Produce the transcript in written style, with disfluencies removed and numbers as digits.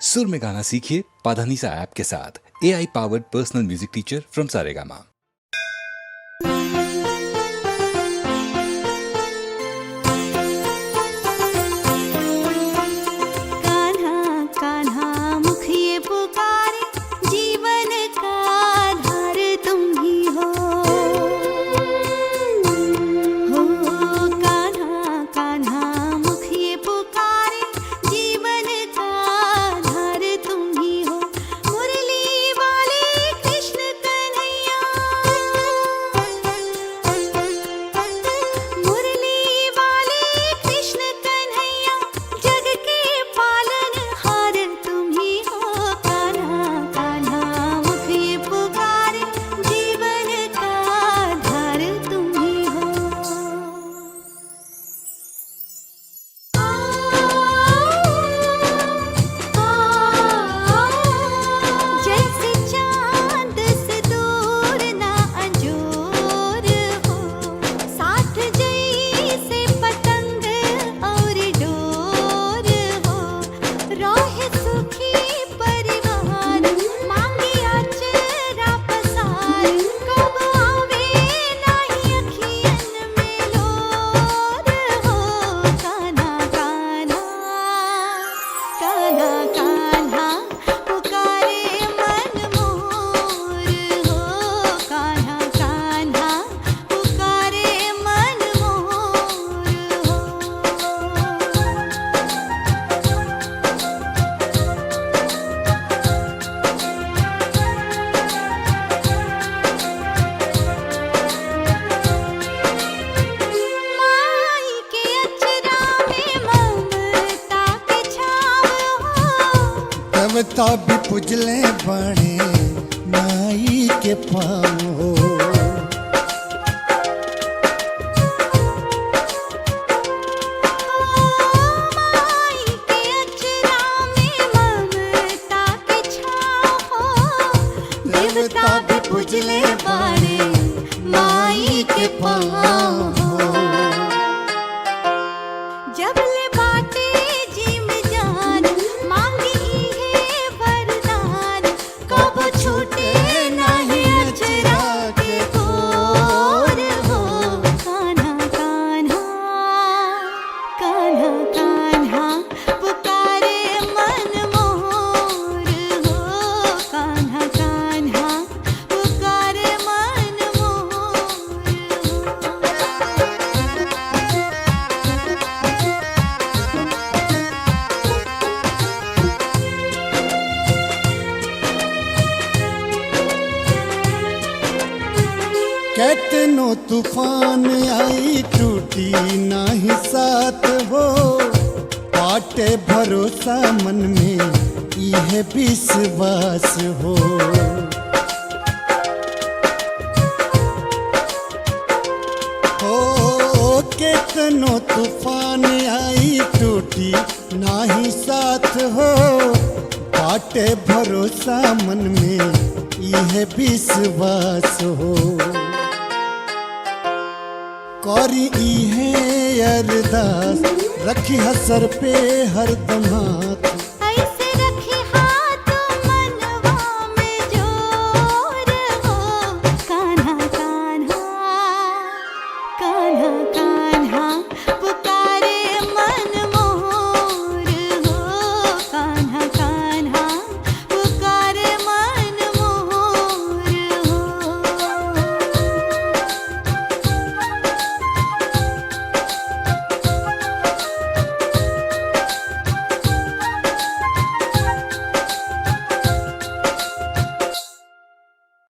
सुर में गाना सीखिए पाधानीसा ऐप के साथ। AI powered personal music teacher from Saregama. देवता भी पुजले बने माई के पाँव। माई के अचरा में ममता के छाँव हो। देवता भी पुजले बने माई के पाँव। जब ले बाटे जी में जान मांगी है वरदान, कब छूटे नहीं अचरा के कोर हो। कान्हा कान्हा कान्हा कान्हा पुकारे मन मोर हो। कान्हा कान्हा पुकारे मन मोर हो। कैतनो तूफान आई टूटी नाही साथ हो। पाटे भरोसा मन में इहे विश्वास हो। हो कैतनो तूफान आई टूटी नाही साथ हो। पाटे भरोसा मन में इहे विश्वास हो। कौरी इहे अरदास रखी हसर पे हरदम हाथ।